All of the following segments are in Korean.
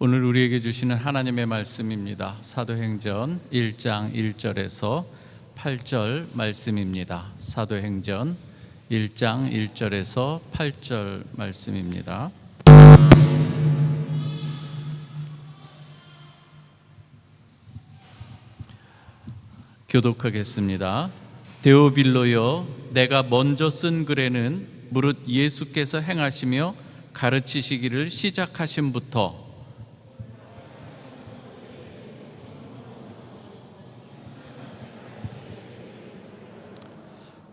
오늘 우리에게 주시는 하나님의 말씀입니다. 사도행전 1장 1절에서 8절 말씀입니다. 사도행전 1장 1절에서 8절 말씀입니다. 교독하겠습니다. 데오빌로여, 내가 먼저 쓴 글에는 무릇 예수께서 행하시며 가르치시기를 시작하심부터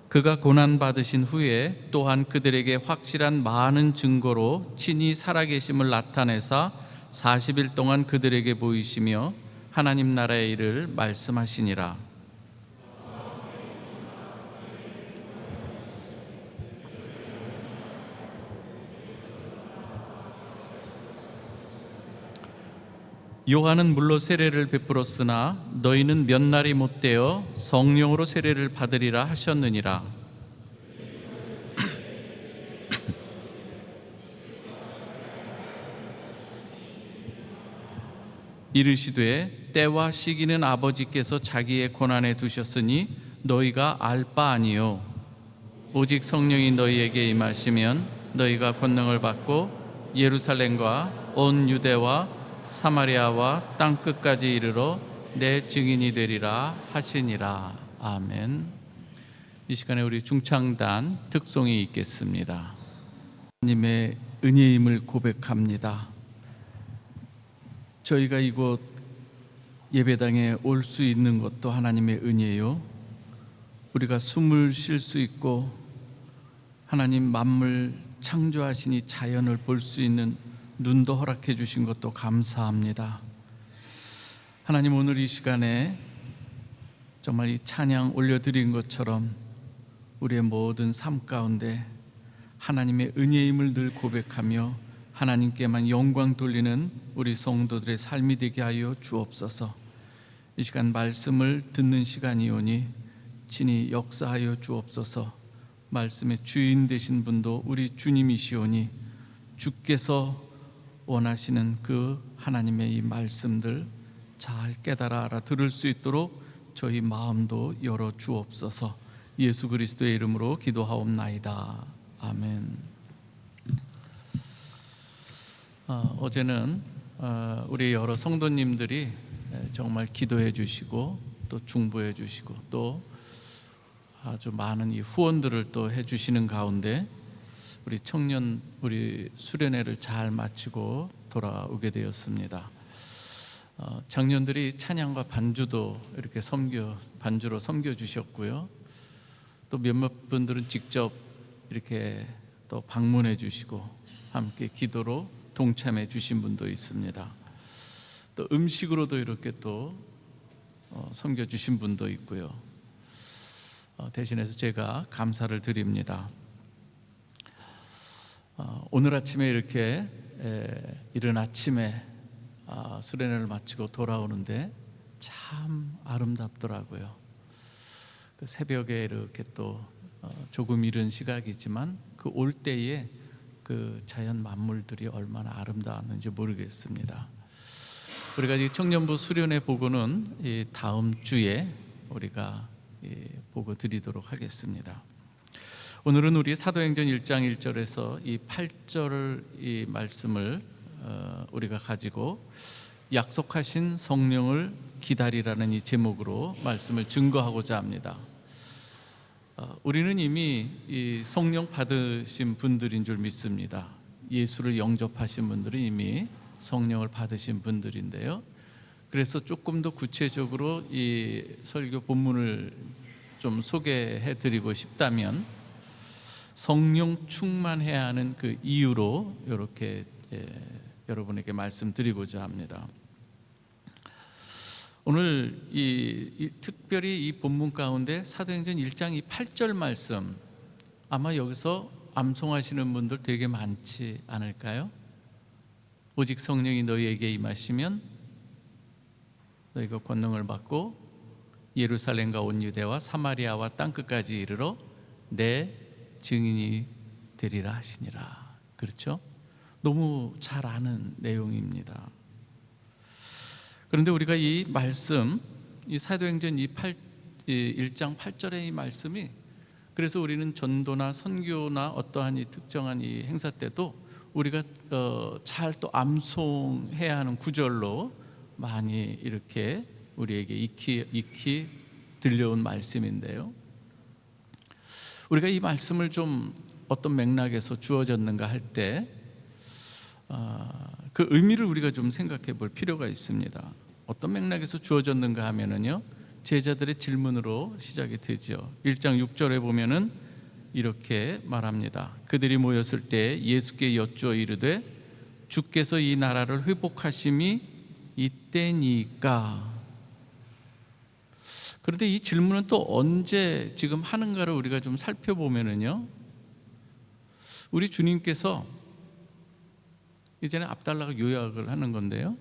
그가 고난받으신 후에 또한 그들에게 확실한 많은 증거로 친히 살아계심을 나타내사 40일 동안 그들에게 보이시며 하나님 나라의 일을 말씀하시니라. 요한은 물로 세례를 베풀었으나 너희는 몇 날이 못되어 성령으로 세례를 받으리라 하셨느니라. 이르시되 때와 시기는 아버지께서 자기의 권한에 두셨으니 너희가 알 바 아니요 오직 성령이 너희에게 임하시면 너희가 권능을 받고 예루살렘과 온 유대와 사마리아와 땅 끝까지 이르러 내 증인이 되리라 하시니라. 아멘. 이 시간에 우리 중창단 특송이 있겠습니다. 하나님의 은혜임을 고백합니다. 저희가 이곳 예배당에 올 수 있는 것도 하나님의 은혜요, 우리가 숨을 쉴 수 있고 하나님 만물 창조하시니 자연을 볼 수 있는 눈도 허락해 주신 것도 감사합니다. 하나님, 오늘 이 시간에 정말 이 찬양 올려드린 것처럼 우리의 모든 삶 가운데 하나님의 은혜임을 늘 고백하며 하나님께만 영광 돌리는 우리 성도들의 삶이 되게 하여 주옵소서. 이 시간 말씀을 듣는 시간이오니 친히 역사하여 주옵소서. 말씀의 주인 되신 분도 우리 주님이시오니 주께서 원하시는 그 하나님의 이 말씀들 잘 깨달아 알아들을 수 있도록 저희 마음도 열어 주옵소서. 예수 그리스도의 이름으로 기도하옵나이다. 아멘. 어제는 우리 여러 성도님들이 정말 기도해 주시고 또 중보해 주시고 또 아주 많은 이 후원들을 또 해 주시는 가운데 우리 청년 우리 수련회를 잘 마치고 돌아오게 되었습니다. 장년들이 찬양과 반주도 이렇게 반주로 섬겨 주셨고요. 또 몇몇 분들은 직접 이렇게 또 방문해 주시고 함께 기도로 동참해 주신 분도 있습니다. 또 음식으로도 이렇게 또 섬겨 주신 분도 있고요. 대신해서 제가 감사를 드립니다. 오늘 아침에 이렇게 이른 아침에 수련회를 마치고 돌아오는데 참 아름답더라고요. 그 새벽에 이렇게 또 조금 이른 시각이지만 그 올 때에 그 자연 만물들이 얼마나 아름다웠는지 모르겠습니다. 우리가 이 청년부 수련회 보고는 이 다음 주에 우리가 보고 드리도록 하겠습니다. 오늘은 우리 사도행전 1장 1절에서 이 8절 이 말씀을 우리가 가지고 약속하신 성령을 기다리라는 이 제목으로 말씀을 증거하고자 합니다. 우리는 이미 이 성령 받으신 분들인 줄 믿습니다. 예수를 영접하신 분들은 이미 성령을 받으신 분들인데요. 그래서 조금 더 구체적으로 이 설교 본문을 좀 소개해 드리고 싶다면 성령 충만해야 하는 그 이유로 이렇게 여러분에게 말씀드리고자 합니다. 오늘 특별히 이 본문 가운데 사도행전 1장 이 8절 말씀 아마 여기서 암송하시는 분들 되게 많지 않을까요? 오직 성령이 너희에게 임하시면 너희가 권능을 받고 예루살렘과 온 유대와 사마리아와 땅 끝까지 이르러 내 증인이 되리라 하시니라. 그렇죠? 너무 잘 아는 내용입니다. 그런데 우리가 이 말씀, 이 사도행전 1장 8절의 이 말씀이, 그래서 우리는 전도나 선교나 어떠한 이 특정한 이 행사 때도 우리가 잘 또 암송해야 하는 구절로 많이 이렇게 우리에게 익히 들려온 말씀인데요, 우리가 이 말씀을 좀 어떤 맥락에서 주어졌는가 할 때 그 의미를 우리가 좀 생각해 볼 필요가 있습니다. 어떤 맥락에서 주어졌는가 하면은요, 제자들의 질문으로 시작이 되죠. 1장 6절에 보면은 이렇게 말합니다. 그들이 모였을 때 예수께 여쭈어 이르되 주께서 이 나라를 회복하심이 이때니까. 그런데 이 질문은 또 언제 지금 하는가를 우리가 좀 살펴보면은요, 우리 주님께서 이제는 앞달라가 요약을 하는 건데요,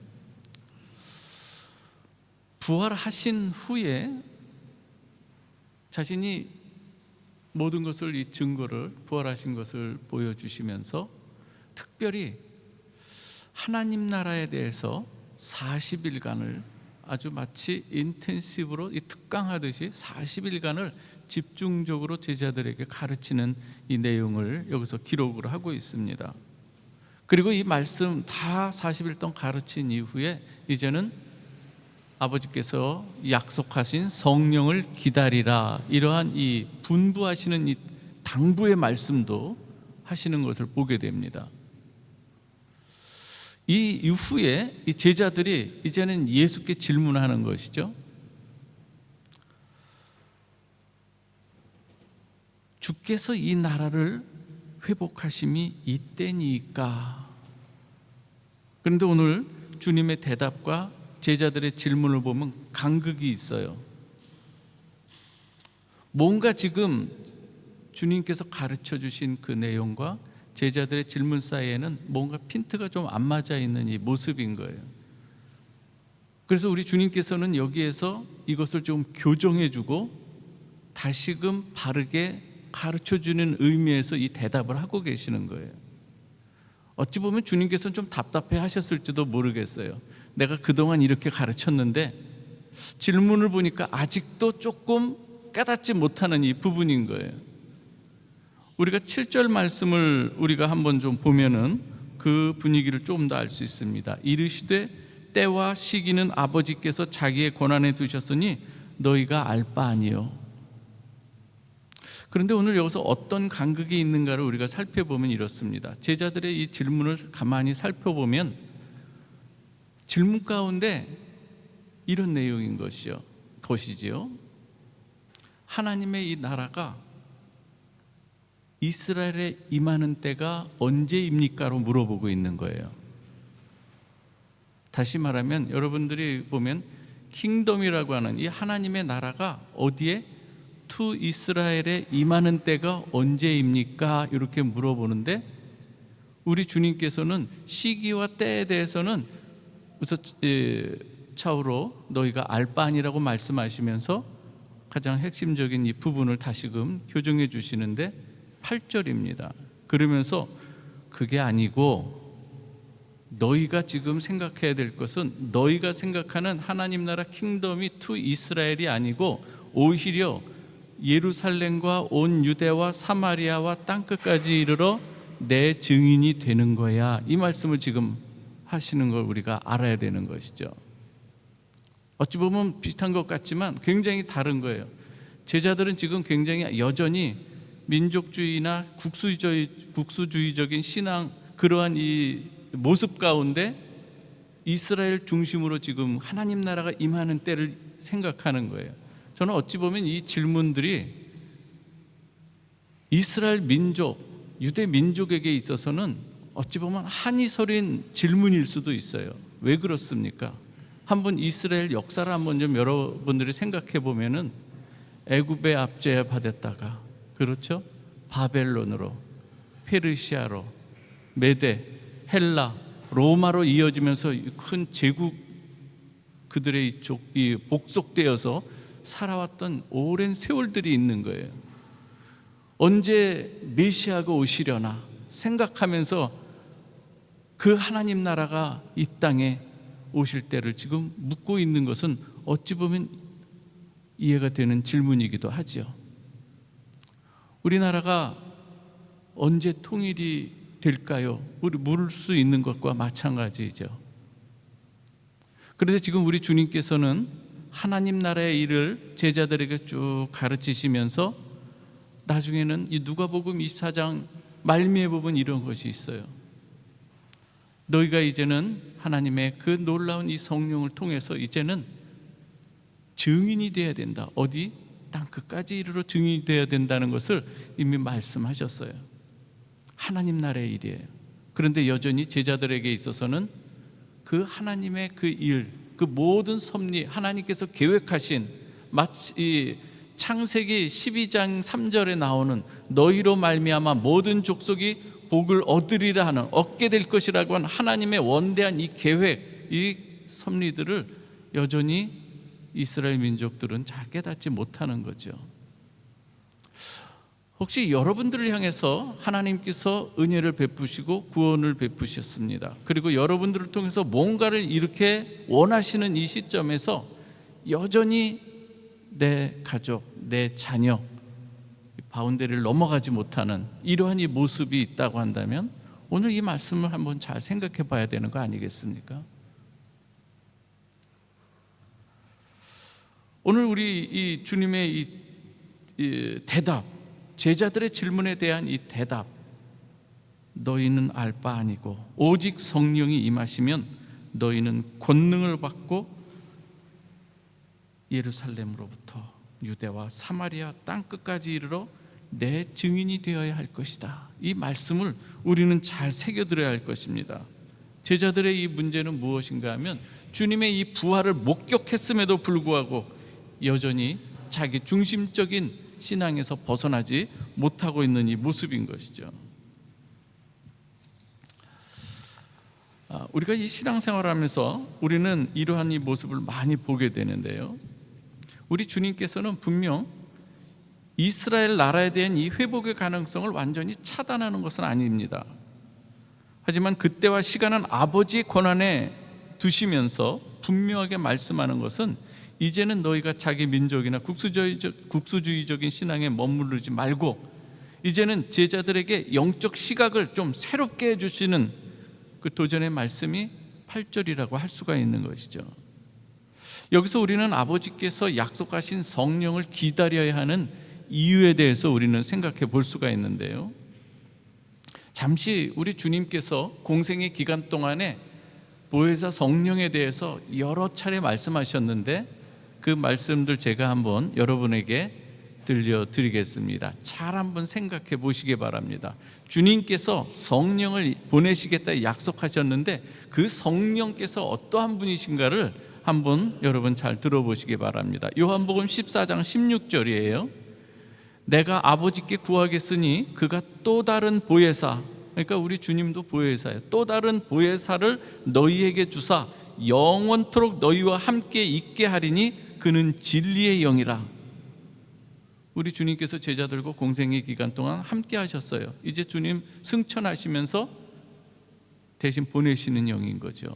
부활하신 후에 자신이 모든 것을, 이 증거를, 부활하신 것을 보여주시면서 특별히 하나님 나라에 대해서 40일간을 아주 마치 인텐시브로 특강하듯이 40일간을 집중적으로 제자들에게 가르치는 이 내용을 여기서 기록을 하고 있습니다. 그리고 이 말씀 다 40일 동안 가르친 이후에 이제는 아버지께서 약속하신 성령을 기다리라, 이러한 이 분부하시는 이 당부의 말씀도 하시는 것을 보게 됩니다. 이 이후에 이 제자들이 이제는 예수께 질문하는 것이죠. 주께서 이 나라를 회복하심이 이때니까. 그런데 오늘 주님의 대답과 제자들의 질문을 보면 간극이 있어요. 뭔가 지금 주님께서 가르쳐 주신 그 내용과 제자들의 질문 사이에는 뭔가 핀트가 좀 안 맞아 있는 이 모습인 거예요. 그래서 우리 주님께서는 여기에서 이것을 좀 교정해 주고 다시금 바르게 가르쳐 주는 의미에서 이 대답을 하고 계시는 거예요. 어찌 보면 주님께서는 좀 답답해 하셨을지도 모르겠어요. 내가 그동안 이렇게 가르쳤는데 질문을 보니까 아직도 조금 깨닫지 못하는 이 부분인 거예요. 우리가 7절 말씀을 우리가 한번 좀 보면은 그 분위기를 좀 더 알 수 있습니다. 이르시되 때와 시기는 아버지께서 자기의 권한에 두셨으니 너희가 알 바 아니요. 그런데 오늘 여기서 어떤 간극이 있는가를 우리가 살펴보면 이렇습니다. 제자들의 이 질문을 가만히 살펴보면 질문 가운데 이런 내용인 것이지요. 하나님의 이 나라가 이스라엘에 임하는 때가 언제입니까로 물어보고 있는 거예요. 다시 말하면 여러분들이 보면 킹덤이라고 하는 이 하나님의 나라가 어디에 투 이스라엘에 임하는 때가 언제입니까? 이렇게 물어보는데 우리 주님께서는 시기와 때에 대해서는 우선 차후로 너희가 알 바 아니라고 말씀하시면서 가장 핵심적인 이 부분을 다시금 교정해 주시는데 8절입니다. 그러면서 그게 아니고 너희가 지금 생각해야 될 것은 너희가 생각하는 하나님 나라 킹덤이 투 이스라엘이 아니고 오히려 예루살렘과 온 유대와 사마리아와 땅끝까지 이르러 내 증인이 되는 거야. 이 말씀을 지금 하시는 걸 우리가 알아야 되는 것이죠. 어찌 보면 비슷한 것 같지만 굉장히 다른 거예요. 제자들은 지금 굉장히 여전히 민족주의나 국수주의적인 신앙, 그러한 이 모습 가운데 이스라엘 중심으로 지금 하나님 나라가 임하는 때를 생각하는 거예요. 저는 어찌 보면 이 질문들이 이스라엘 민족, 유대 민족에게 있어서는 어찌 보면 한이 서린 질문일 수도 있어요. 왜 그렇습니까? 한번 이스라엘 역사를 한번 좀 여러분들이 생각해 보면은 애굽에 압제 받았다가, 그렇죠? 바벨론으로, 페르시아로, 메데, 헬라, 로마로 이어지면서 큰 제국, 그들의 이 복속되어서 살아왔던 오랜 세월들이 있는 거예요. 언제 메시아가 오시려나 생각하면서 그 하나님 나라가 이 땅에 오실 때를 지금 묻고 있는 것은 어찌 보면 이해가 되는 질문이기도 하죠. 우리나라가 언제 통일이 될까요? 우리 물을 수 있는 것과 마찬가지죠. 그런데 지금 우리 주님께서는 하나님 나라의 일을 제자들에게 쭉 가르치시면서 나중에는 이 누가복음 24장 말미에 보면 이런 것이 있어요. 너희가 이제는 하나님의 그 놀라운 이 성령을 통해서 이제는 증인이 되어야 된다. 어디? 땅 끝까지 이르러 증인이 되어야 된다는 것을 이미 말씀하셨어요. 하나님 나라의 일이에요. 그런데 여전히 제자들에게 있어서는 그 하나님의 그 일, 그 모든 섭리, 하나님께서 계획하신, 마치 창세기 12장 3절에 나오는 너희로 말미암아 모든 족속이 복을 얻으리라 하는, 얻게 될 것이라고 하는 하나님의 원대한 이 계획, 이 섭리들을 여전히 이스라엘 민족들은 잘 깨닫지 못하는 거죠. 혹시 여러분들을 향해서 하나님께서 은혜를 베푸시고 구원을 베푸셨습니다. 그리고 여러분들을 통해서 뭔가를 이렇게 원하시는 이 시점에서 여전히 내 가족, 내 자녀 바운더리를 넘어가지 못하는 이러한 이 모습이 있다고 한다면 오늘 이 말씀을 한번 잘 생각해 봐야 되는 거 아니겠습니까? 오늘 우리 이 주님의 이 대답, 제자들의 질문에 대한 이 대답, 너희는 알 바 아니고 오직 성령이 임하시면 너희는 권능을 받고 예루살렘으로부터 유대와 사마리아 땅 끝까지 이르러 내 증인이 되어야 할 것이다. 이 말씀을 우리는 잘 새겨들어야 할 것입니다. 제자들의 이 문제는 무엇인가 하면 주님의 이 부활을 목격했음에도 불구하고 여전히 자기 중심적인 신앙에서 벗어나지 못하고 있는 이 모습인 것이죠. 우리가 이 신앙생활을 하면서 우리는 이러한 이 모습을 많이 보게 되는데요, 우리 주님께서는 분명 이스라엘 나라에 대한 이 회복의 가능성을 완전히 차단하는 것은 아닙니다. 하지만 그때와 시간은 아버지의 권한에 두시면서 분명하게 말씀하는 것은 이제는 너희가 자기 민족이나 국수주의적인 신앙에 머무르지 말고 이제는 제자들에게 영적 시각을 좀 새롭게 해주시는 그 도전의 말씀이 8절이라고 할 수가 있는 것이죠. 여기서 우리는 아버지께서 약속하신 성령을 기다려야 하는 이유에 대해서 우리는 생각해 볼 수가 있는데요, 잠시 우리 주님께서 공생의 기간 동안에 보혜사 성령에 대해서 여러 차례 말씀하셨는데 그 말씀들 제가 한번 여러분에게 들려드리겠습니다. 잘 한번 생각해 보시기 바랍니다. 주님께서 성령을 보내시겠다 약속하셨는데 그 성령께서 어떠한 분이신가를 한번 여러분 잘 들어보시기 바랍니다. 요한복음 14장 16절이에요. 내가 아버지께 구하겠으니 그가 또 다른 보혜사, 그러니까 우리 주님도 보혜사예요. 또 다른 보혜사를 너희에게 주사 영원토록 너희와 함께 있게 하리니 그는 진리의 영이라. 우리 주님께서 제자들과 공생의 기간 동안 함께 하셨어요. 이제 주님 승천하시면서 대신 보내시는 영인 거죠.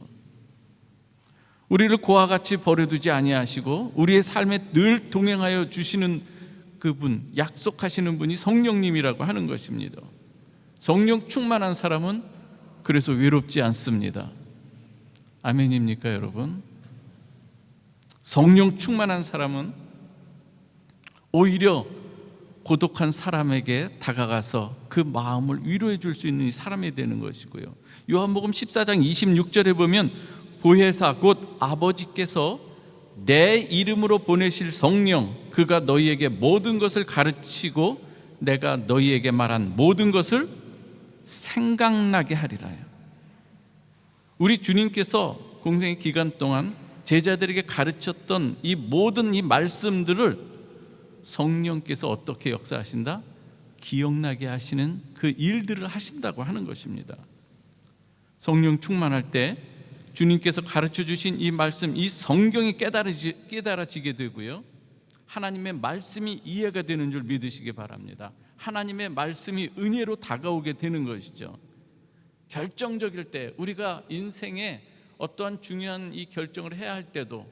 우리를 고와 같이 버려두지 아니하시고 우리의 삶에 늘 동행하여 주시는 그분, 약속하시는 분이 성령님이라고 하는 것입니다. 성령 충만한 사람은 그래서 외롭지 않습니다. 아멘입니까 여러분? 성령 충만한 사람은 오히려 고독한 사람에게 다가가서 그 마음을 위로해 줄 수 있는 사람이 되는 것이고요, 요한복음 14장 26절에 보면 보혜사 곧 아버지께서 내 이름으로 보내실 성령, 그가 너희에게 모든 것을 가르치고 내가 너희에게 말한 모든 것을 생각나게 하리라요. 우리 주님께서 공생의 기간 동안 제자들에게 가르쳤던 이 모든 이 말씀들을 성령께서 어떻게 역사하신다? 기억나게 하시는 그 일들을 하신다고 하는 것입니다. 성령 충만할 때 주님께서 가르쳐 주신 이 말씀, 이 성경이 깨달아지게 되고요, 하나님의 말씀이 이해가 되는 줄 믿으시기 바랍니다. 하나님의 말씀이 은혜로 다가오게 되는 것이죠. 결정적일 때, 우리가 인생에 어떠한 중요한 이 결정을 해야 할 때도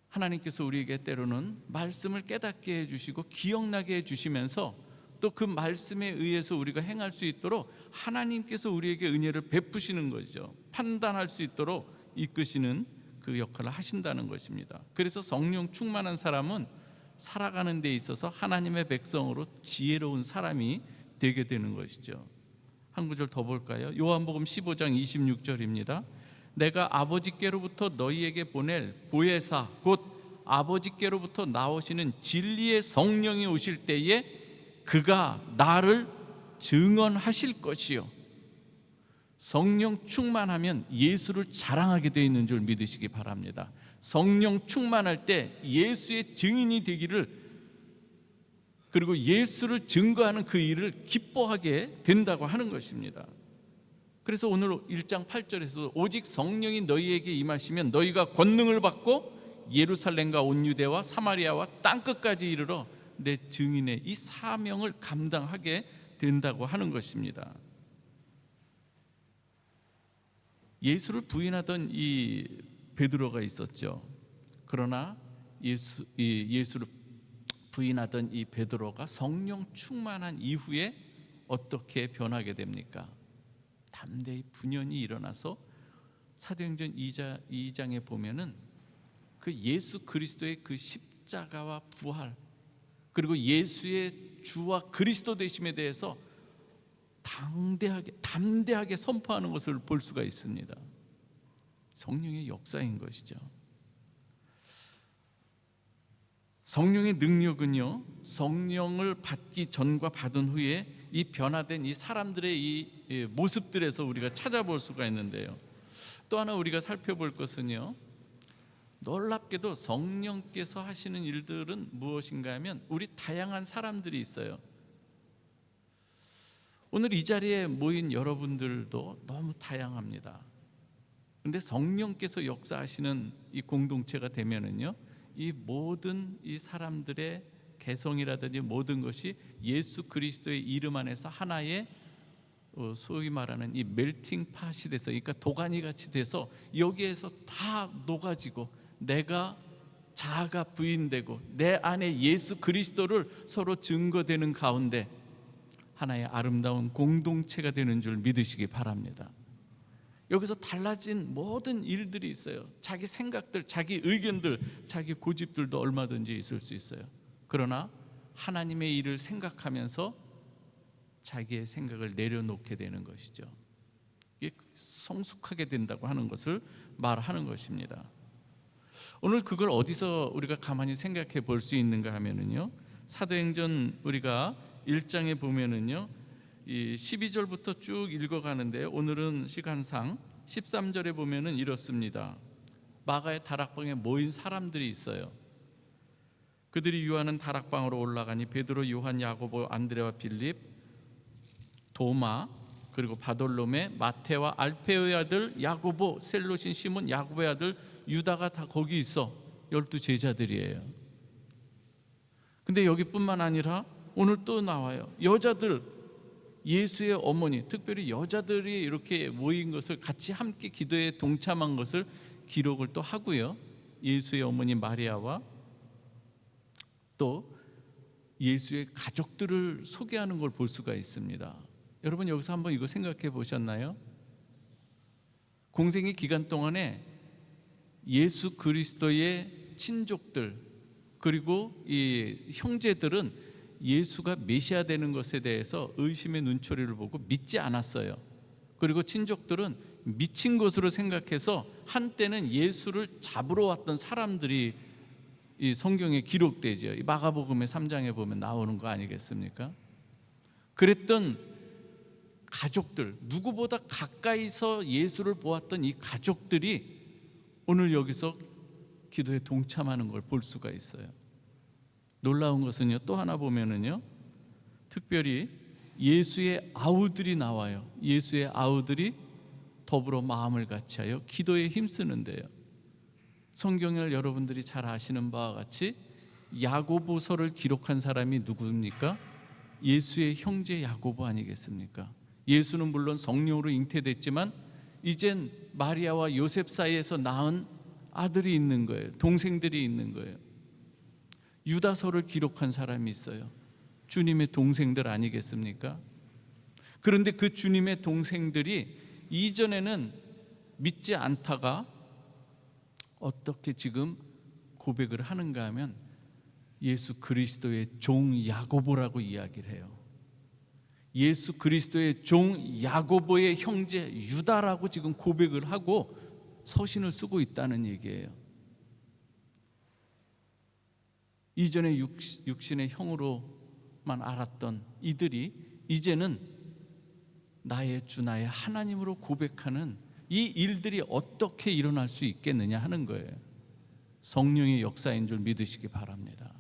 하나님께서 우리에게 때로는 말씀을 깨닫게 해주시고 기억나게 해주시면서 또 그 말씀에 의해서 우리가 행할 수 있도록 하나님께서 우리에게 은혜를 베푸시는 거죠. 판단할 수 있도록 이끄시는 그 역할을 하신다는 것입니다. 그래서 성령 충만한 사람은 살아가는 데 있어서 하나님의 백성으로 지혜로운 사람이 되게 되는 것이죠. 한 구절 더 볼까요? 요한복음 15장 26절입니다. 내가 아버지께로부터 너희에게 보낼 보혜사 곧 아버지께로부터 나오시는 진리의 성령이 오실 때에 그가 나를 증언하실 것이요. 성령 충만하면 예수를 자랑하게 되어 있는 줄 믿으시기 바랍니다. 성령 충만할 때 예수의 증인이 되기를, 그리고 예수를 증거하는 그 일을 기뻐하게 된다고 하는 것입니다. 그래서 오늘 1장 8절에서 오직 성령이 너희에게 임하시면 너희가 권능을 받고 예루살렘과 온 유대와 사마리아와 땅끝까지 이르러 내 증인의 이 사명을 감당하게 된다고 하는 것입니다. 예수를 부인하던 이 베드로가 있었죠. 그러나 예수를 부인하던 이 베드로가 성령 충만한 이후에 어떻게 변하게 됩니까? 담대히 분연히 일어나서 사도행전 2장에 보면은 그 예수 그리스도의 그 십자가와 부활, 그리고 예수의 주와 그리스도 되심에 대해서 담대하게 선포하는 것을 볼 수가 있습니다. 성령의 역사인 것이죠. 성령의 능력은요, 성령을 받기 전과 받은 후에 이 변화된 이 사람들의 이 모습들에서 우리가 찾아볼 수가 있는데요. 또 하나 우리가 살펴볼 것은요, 놀랍게도 성령께서 하시는 일들은 무엇인가 하면 우리 다양한 사람들이 있어요. 오늘 이 자리에 모인 여러분들도 너무 다양합니다. 그런데 성령께서 역사하시는 이 공동체가 되면은요, 이 모든 이 사람들의 개성이라든지 모든 것이 예수 그리스도의 이름 안에서 하나의 소위 말하는 이 멜팅 팟이 돼서, 그러니까 도가니 같이 돼서 여기에서 다 녹아지고 내가 자아가 부인되고 내 안에 예수 그리스도를 서로 증거되는 가운데 하나의 아름다운 공동체가 되는 줄 믿으시기 바랍니다. 여기서 달라진 모든 일들이 있어요. 자기 생각들, 자기 의견들, 자기 고집들도 얼마든지 있을 수 있어요. 그러나 하나님의 일을 생각하면서 자기의 생각을 내려놓게 되는 것이죠. 이게 성숙하게 된다고 하는 것을 말하는 것입니다. 오늘 그걸 어디서 우리가 가만히 생각해 볼 수 있는가 하면은요, 사도행전 우리가 1장에 보면은요, 이 12절부터 쭉 읽어가는데 오늘은 시간상 13절에 보면은 이렇습니다. 마가의 다락방에 모인 사람들이 있어요. 그들이 유하는 다락방으로 올라가니 베드로, 요한, 야고보, 안드레와 빌립, 도마, 그리고 바돌로메, 마테와 알페오의 아들 야고보, 셀롯인 시몬, 야고보의 아들 유다가 다 거기 있어. 12 제자들이에요. 근데 여기뿐만 아니라 오늘 또 나와요. 여자들, 예수의 어머니, 특별히 여자들이 이렇게 모인 것을 같이 함께 기도에 동참한 것을 기록을 또 하고요. 예수의 어머니 마리아와 또 예수의 가족들을 소개하는 걸 볼 수가 있습니다. 여러분 여기서 한번 이거 생각해 보셨나요? 공생의 기간 동안에 예수 그리스도의 친족들 그리고 이 형제들은 예수가 메시아 되는 것에 대해서 의심의 눈초리를 보고 믿지 않았어요. 그리고 친족들은 미친 것으로 생각해서 한때는 예수를 잡으러 왔던 사람들이 이 성경에 기록되죠. 이 마가복음의 3장에 보면 나오는 거 아니겠습니까? 그랬던 가족들, 누구보다 가까이서 예수를 보았던 이 가족들이 오늘 여기서 기도에 동참하는 걸 볼 수가 있어요. 놀라운 것은요, 또 하나 보면은요, 특별히 예수의 아우들이 나와요. 예수의 아우들이 더불어 마음을 같이하여 기도에 힘쓰는데요. 성경을 여러분들이 잘 아시는 바와 같이 야고보서를 기록한 사람이 누구입니까? 예수의 형제 야고보 아니겠습니까? 예수는 물론 성령으로 잉태됐지만 이젠 마리아와 요셉 사이에서 낳은 아들이 있는 거예요. 동생들이 있는 거예요. 유다서를 기록한 사람이 있어요. 주님의 동생들 아니겠습니까? 그런데 그 주님의 동생들이 이전에는 믿지 않다가 어떻게 지금 고백을 하는가 하면 예수 그리스도의 종 야고보라고 이야기를 해요. 예수 그리스도의 종 야고보의 형제 유다라고 지금 고백을 하고 서신을 쓰고 있다는 얘기예요. 이전에 육신의 형으로만 알았던 이들이 이제는 나의 주 나의 하나님으로 고백하는 이 일들이 어떻게 일어날 수 있겠느냐 하는 거예요. 성령의 역사인 줄 믿으시기 바랍니다.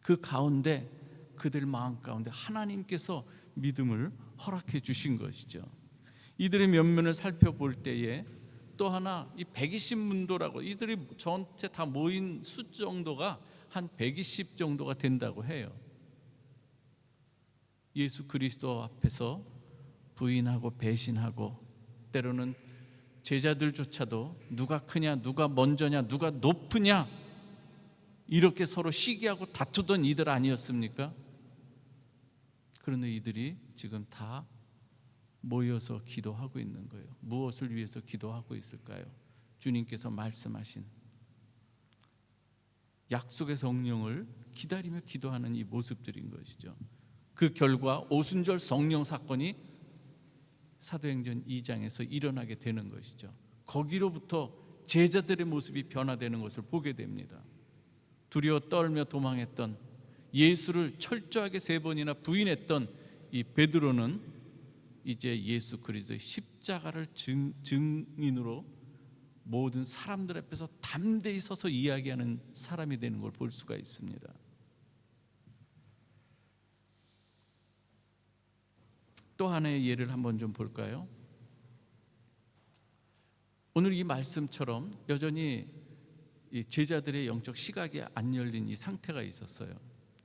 그 가운데 그들 마음 가운데 하나님께서 믿음을 허락해 주신 것이죠. 이들의 면면을 살펴볼 때에 또 하나 이 120문도라고 이들이 전체 다 모인 수 정도가 한 120 정도가 된다고 해요. 예수 그리스도 앞에서 부인하고 배신하고 때로는 제자들조차도 누가 크냐 누가 먼저냐 누가 높으냐 이렇게 서로 시기하고 다투던 이들 아니었습니까? 그런데 이들이 지금 다 모여서 기도하고 있는 거예요. 무엇을 위해서 기도하고 있을까요? 주님께서 말씀하신 약속의 성령을 기다리며 기도하는 이 모습들인 것이죠. 그 결과 오순절 성령 사건이 사도행전 2장에서 일어나게 되는 것이죠. 거기로부터 제자들의 모습이 변화되는 것을 보게 됩니다. 두려워 떨며 도망했던 예수를 철저하게 3번이나 부인했던 이 베드로는 이제 예수 그리스도의 십자가를 증인으로 모든 사람들 앞에서 담대히 서서 이야기하는 사람이 되는 걸 볼 수가 있습니다. 또 하나의 예를 한번 좀 볼까요? 오늘 이 말씀처럼 여전히 이 제자들의 영적 시각이 안 열린 이 상태가 있었어요.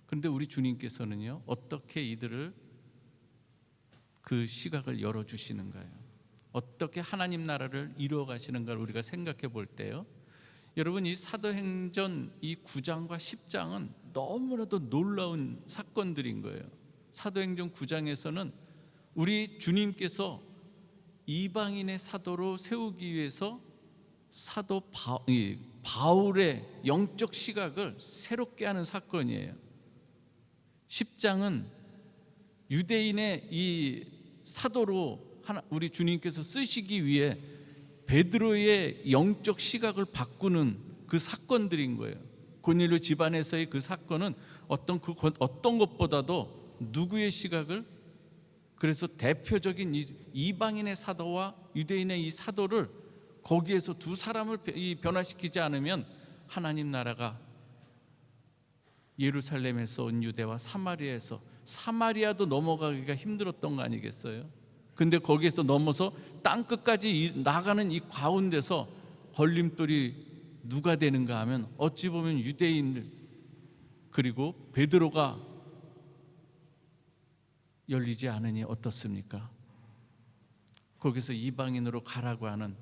그런데 우리 주님께서는요, 어떻게 이들을 그 시각을 열어주시는가요? 어떻게 하나님 나라를 이루어 가시는가를 우리가 생각해 볼 때요, 여러분 이 사도행전 이 9장과 10장은 너무나도 놀라운 사건들인 거예요. 사도행전 9장에서는 우리 주님께서 이방인의 사도로 세우기 위해서 사도 바울의 영적 시각을 새롭게 하는 사건이에요. 10장은 유대인의 이 사도로 우리 주님께서 쓰시기 위해 베드로의 영적 시각을 바꾸는 그 사건들인 거예요. 고넬료 집안에서의 그 사건은 어떤 것보다도 누구의 시각을, 그래서 대표적인 이방인의 사도와 유대인의 이 사도를 거기에서 두 사람을 변화시키지 않으면 하나님 나라가 예루살렘에서 온 유대와 사마리아에서, 사마리아도 넘어가기가 힘들었던 거 아니겠어요? 근데 거기에서 넘어서 땅끝까지 나가는 이 가운데서 걸림돌이 누가 되는가 하면 어찌 보면 유대인들, 그리고 베드로가 열리지 않으니 어떻습니까? 거기서 이방인으로 가라고 하는,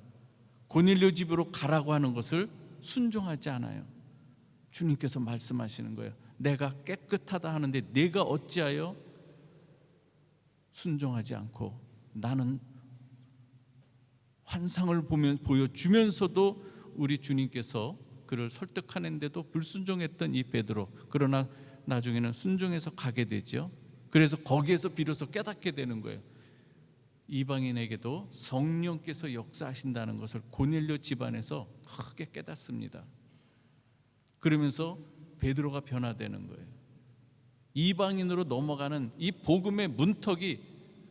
고넬료 집으로 가라고 하는 것을 순종하지 않아요. 주님께서 말씀하시는 거예요. 내가 깨끗하다 하는데 내가 어찌하여 순종하지 않고, 나는 환상을 보여주면서도 우리 주님께서 그를 설득하는데도 불순종했던 이 베드로, 그러나 나중에는 순종해서 가게 되죠. 그래서 거기에서 비로소 깨닫게 되는 거예요. 이방인에게도 성령께서 역사하신다는 것을 고넬료 집안에서 크게 깨닫습니다. 그러면서 베드로가 변화되는 거예요. 이방인으로 넘어가는 이 복음의 문턱이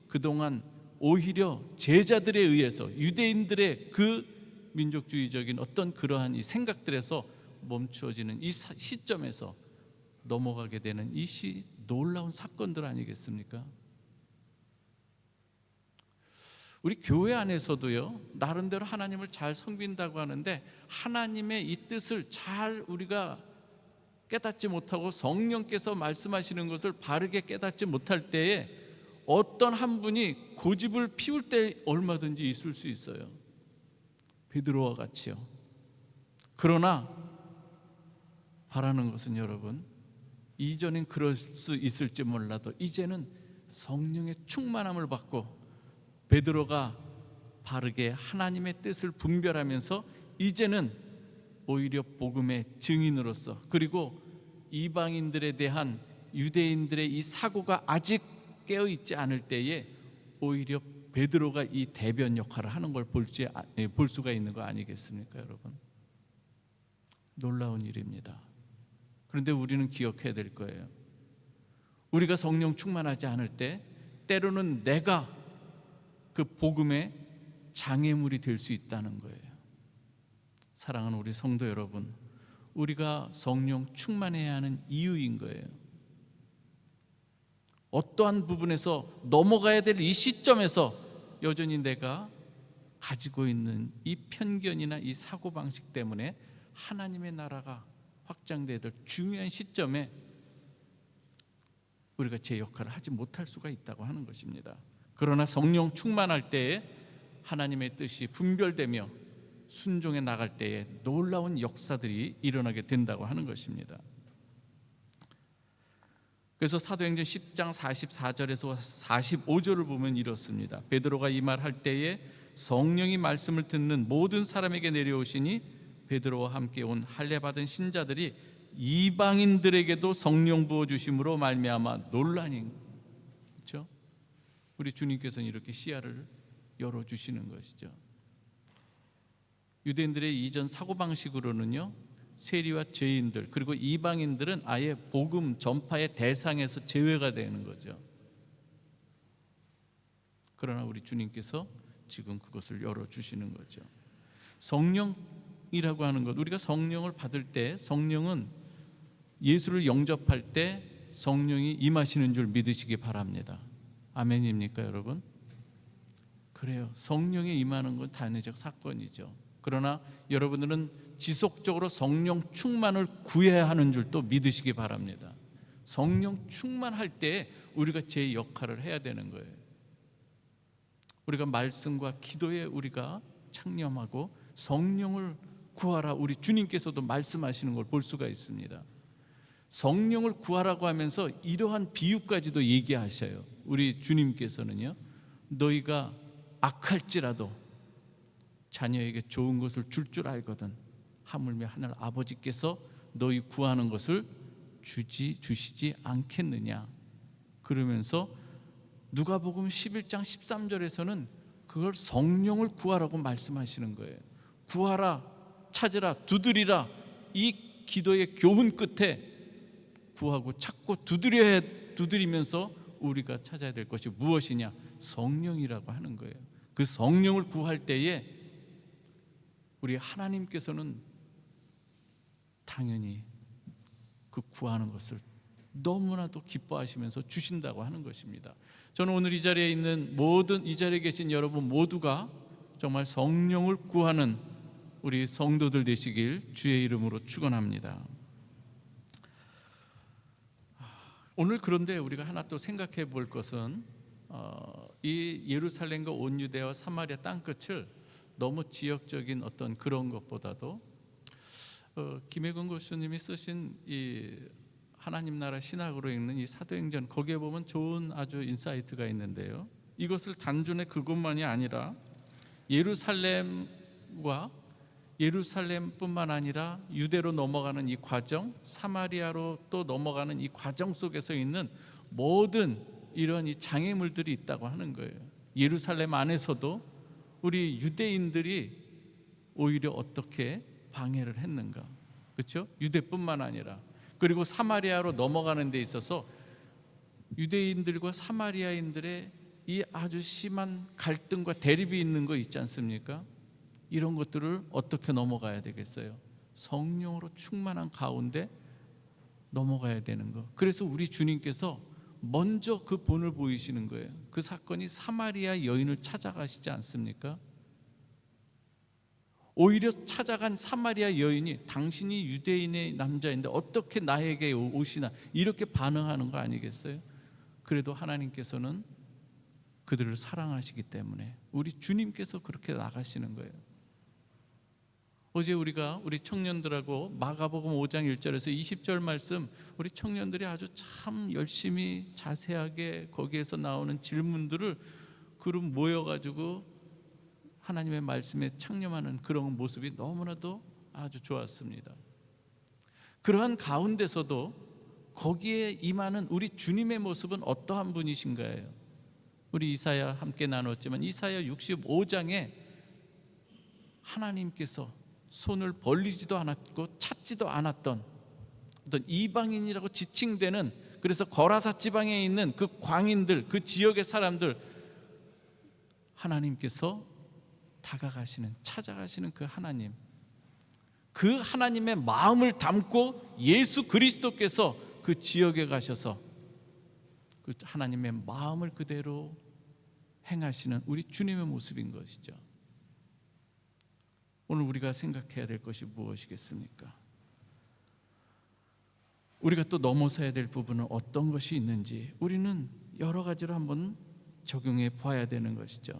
그동안 오히려 제자들에 의해서, 유대인들의 그 민족주의적인 어떤 그러한 이 생각들에서 멈추어지는 이 시점에서 넘어가게 되는 이 놀라운 사건들 아니겠습니까? 우리 교회 안에서도요, 나름대로 하나님을 잘 섬긴다고 하는데 하나님의 이 뜻을 잘 우리가 깨닫지 못하고 성령께서 말씀하시는 것을 바르게 깨닫지 못할 때에 어떤 한 분이 고집을 피울 때 얼마든지 있을 수 있어요. 베드로와 같이요. 그러나 바라는 것은 여러분, 이전엔 그럴 수 있을지 몰라도 이제는 성령의 충만함을 받고 베드로가 바르게 하나님의 뜻을 분별하면서 이제는 오히려 복음의 증인으로서, 그리고 이방인들에 대한 유대인들의 이 사고가 아직 깨어있지 않을 때에 오히려 베드로가 이 대변 역할을 하는 걸 볼 수가 있는 거 아니겠습니까, 여러분? 놀라운 일입니다. 그런데 우리는 기억해야 될 거예요. 우리가 성령 충만하지 않을 때 때로는 내가 그 복음의 장애물이 될 수 있다는 거예요. 사랑하는 우리 성도 여러분, 우리가 성령 충만해야 하는 이유인 거예요. 어떠한 부분에서 넘어가야 될 이 시점에서 여전히 내가 가지고 있는 이 편견이나 이 사고방식 때문에 하나님의 나라가 확장돼야 될 중요한 시점에 우리가 제 역할을 하지 못할 수가 있다고 하는 것입니다. 그러나 성령 충만할 때에 하나님의 뜻이 분별되며 순종해 나갈 때에 놀라운 역사들이 일어나게 된다고 하는 것입니다. 그래서 사도행전 10장 44절에서 45절을 보면 이렇습니다. 베드로가 이 말 할 때에 성령이 말씀을 듣는 모든 사람에게 내려오시니 베드로와 함께 온 할례 받은 신자들이 이방인들에게도 성령 부어 주심으로 말미암아 놀라니. 그렇죠? 우리 주님께서는 이렇게 시야를 열어 주시는 것이죠. 유대인들의 이전 사고방식으로는요, 세리와 죄인들 그리고 이방인들은 아예 복음 전파의 대상에서 제외가 되는 거죠. 그러나 우리 주님께서 지금 그것을 열어주시는 거죠. 성령이라고 하는 것, 우리가 성령을 받을 때, 성령은 예수를 영접할 때 성령이 임하시는 줄 믿으시기 바랍니다. 아멘입니까, 여러분? 그래요. 성령이 임하는 건 단회적 사건이죠. 그러나 여러분들은 지속적으로 성령 충만을 구해야 하는 줄 또 믿으시기 바랍니다. 성령 충만할 때 우리가 제 역할을 해야 되는 거예요. 우리가 말씀과 기도에 우리가 창념하고 성령을 구하라, 우리 주님께서도 말씀하시는 걸 볼 수가 있습니다. 성령을 구하라고 하면서 이러한 비유까지도 얘기하셔요. 우리 주님께서는요, 너희가 악할지라도 자녀에게 좋은 것을 줄 알거든 하물며 하늘 아버지께서 너희 구하는 것을 주시지 않겠느냐. 그러면서 누가복음 11장 13절에서는 그걸 성령을 구하라고 말씀하시는 거예요. 구하라, 찾으라, 두드리라. 이 기도의 교훈 끝에 구하고 찾고 두드리면서 우리가 찾아야 될 것이 무엇이냐? 성령이라고 하는 거예요. 그 성령을 구할 때에 우리 하나님께서는 당연히 그 구하는 것을 너무나도 기뻐하시면서 주신다고 하는 것입니다. 저는 오늘 이 자리에 있는 모든, 이 자리에 계신 여러분 모두가 정말 성령을 구하는 우리 성도들 되시길 주의 이름으로 축원합니다. 오늘 그런데 우리가 하나 또 생각해 볼 것은 이 예루살렘과 온 유대와 사마리아 땅끝을 너무 지역적인 어떤 그런 것보다도 김혜근 교수님이 쓰신 이 하나님 나라 신학으로 읽는 이 사도행전, 거기에 보면 좋은 아주 인사이트가 있는데요, 이것을 단순히 그것만이 아니라 예루살렘뿐만 아니라 유대로 넘어가는 이 과정, 사마리아로 또 넘어가는 이 과정 속에서 있는 모든 이런 이 장애물들이 있다고 하는 거예요. 예루살렘 안에서도 우리 유대인들이 오히려 어떻게 방해를 했는가, 그렇죠? 유대뿐만 아니라, 그리고 사마리아로 넘어가는 데 있어서 유대인들과 사마리아인들의 이 아주 심한 갈등과 대립이 있는 거 있지 않습니까? 이런 것들을 어떻게 넘어가야 되겠어요? 성령으로 충만한 가운데 넘어가야 되는 거. 그래서 우리 주님께서 먼저 그 본을 보이시는 거예요. 그 사건이 사마리아 여인을 찾아가시지 않습니까? 오히려 찾아간 사마리아 여인이 당신이 유대인의 남자인데 어떻게 나에게 오시나, 이렇게 반응하는 거 아니겠어요? 그래도 하나님께서는 그들을 사랑하시기 때문에 우리 주님께서 그렇게 나가시는 거예요. 어제 우리 청년들하고 마가복음 5장 1절에서 20절 말씀, 우리 청년들이 아주 참 열심히 자세하게 거기에서 나오는 질문들을 그룹 모여가지고 하나님의 말씀에 창념하는 그런 모습이 너무나도 아주 좋았습니다. 그러한 가운데서도 거기에 임하는 우리 주님의 모습은 어떠한 분이신가요? 우리 이사야 함께 나눴지만 이사야 65장에 하나님께서 손을 벌리지도 않았고 찾지도 않았던 어떤 이방인이라고 지칭되는, 그래서 거라사 지방에 있는 그 광인들, 그 지역의 사람들, 하나님께서 다가가시는, 찾아가시는 그 하나님, 그 하나님의 마음을 담고 예수 그리스도께서 그 지역에 가셔서 그 하나님의 마음을 그대로 행하시는 우리 주님의 모습인 것이죠. 오늘 우리가 생각해야 될 것이 무엇이겠습니까? 우리가 또 넘어서야 될 부분은 어떤 것이 있는지 우리는 여러 가지로 한번 적용해 봐야 되는 것이죠.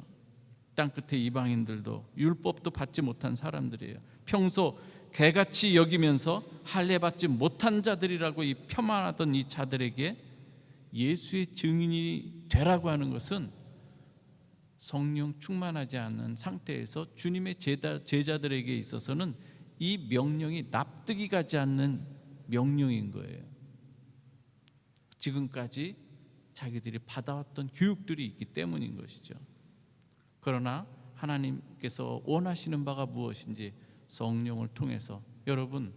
땅끝의 이방인들도 율법도 받지 못한 사람들이에요. 평소 개같이 여기면서 할례받지 못한 자들이라고 이 폄하하던 이 자들에게 예수의 증인이 되라고 하는 것은 성령 충만하지 않은 상태에서 주님의 제자들에게 있어서는 이 명령이 납득이 가지 않는 명령인 거예요. 지금까지 자기들이 받아왔던 교육들이 있기 때문인 것이죠. 그러나 하나님께서 원하시는 바가 무엇인지 성령을 통해서, 여러분,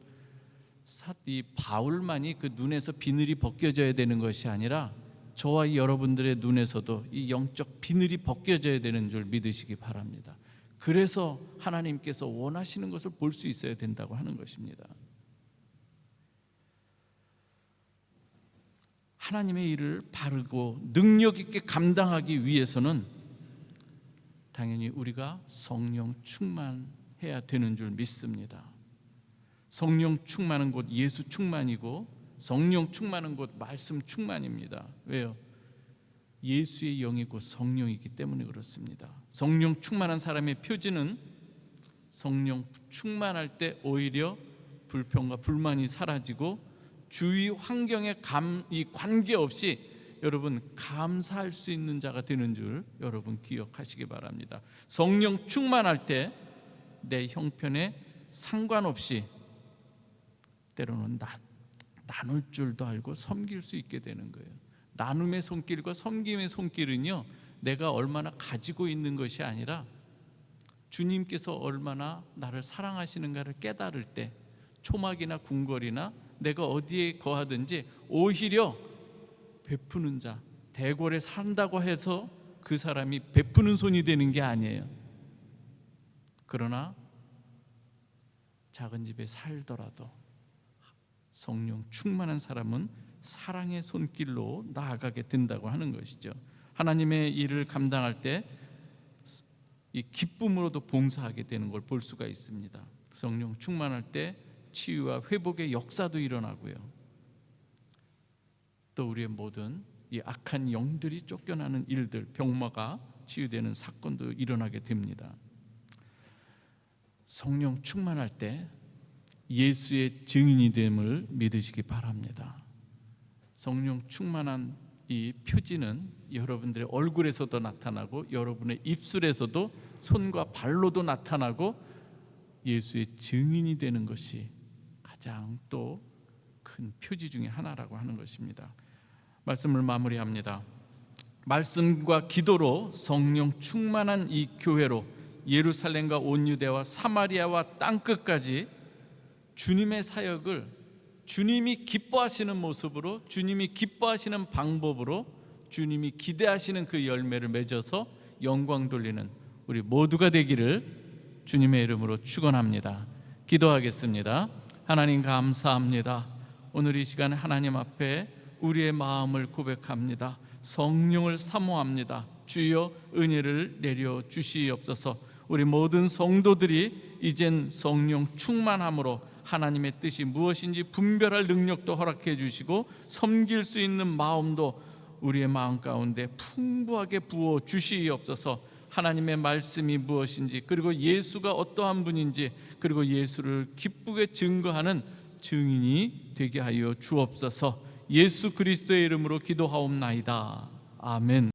이 바울만이 그 눈에서 비늘이 벗겨져야 되는 것이 아니라 저와 여러분들의 눈에서도 이 영적 비늘이 벗겨져야 되는 줄 믿으시기 바랍니다. 그래서 하나님께서 원하시는 것을 볼 수 있어야 된다고 하는 것입니다. 하나님의 일을 바르고 능력 있게 감당하기 위해서는 당연히 우리가 성령 충만해야 되는 줄 믿습니다. 성령 충만은 곧 예수 충만이고 성령 충만은 곧 말씀 충만입니다. 왜요? 예수의 영이 곧 성령이기 때문에 그렇습니다. 성령 충만한 사람의 표지는 성령 충만할 때 오히려 불평과 불만이 사라지고 주위 환경에 관계없이 여러분 감사할 수 있는 자가 되는 줄 여러분 기억하시기 바랍니다. 성령 충만할 때 내 형편에 상관없이 때로는 나눌 줄도 알고 섬길 수 있게 되는 거예요. 나눔의 손길과 섬김의 손길은요, 내가 얼마나 가지고 있는 것이 아니라 주님께서 얼마나 나를 사랑하시는가를 깨달을 때, 초막이나 궁궐이나 내가 어디에 거하든지 오히려 베푸는 자, 대궐에 산다고 해서 그 사람이 베푸는 손이 되는 게 아니에요. 그러나 작은 집에 살더라도 성령 충만한 사람은 사랑의 손길로 나아가게 된다고 하는 것이죠. 하나님의 일을 감당할 때 이 기쁨으로도 봉사하게 되는 걸 볼 수가 있습니다. 성령 충만할 때 치유와 회복의 역사도 일어나고요. 또 우리의 모든 이 악한 영들이 쫓겨나는 일들, 병마가 치유되는 사건도 일어나게 됩니다. 성령 충만할 때 예수의 증인이 됨을 믿으시기 바랍니다. 성령 충만한 이 표지는 여러분들의 얼굴에서도 나타나고 여러분의 입술에서도 손과 발로도 나타나고 예수의 증인이 되는 것이 가장 또 큰 표지 중에 하나라고 하는 것입니다. 말씀을 마무리합니다. 말씀과 기도로 성령 충만한 이 교회로 예루살렘과 온 유대와 사마리아와 땅끝까지 주님의 사역을 주님이 기뻐하시는 모습으로, 주님이 기뻐하시는 방법으로, 주님이 기대하시는 그 열매를 맺어서 영광 돌리는 우리 모두가 되기를 주님의 이름으로 축원합니다. 기도하겠습니다. 하나님 감사합니다. 오늘 이 시간에 하나님 앞에 우리의 마음을 고백합니다. 성령을 사모합니다. 주여 은혜를 내려 주시옵소서. 우리 모든 성도들이 이젠 성령 충만함으로 하나님의 뜻이 무엇인지 분별할 능력도 허락해 주시고 섬길 수 있는 마음도 우리의 마음 가운데 풍부하게 부어 주시옵소서. 하나님의 말씀이 무엇인지, 그리고 예수가 어떠한 분인지, 그리고 예수를 기쁘게 증거하는 증인이 되게 하여 주옵소서. 예수 그리스도의 이름으로 기도하옵나이다. 아멘.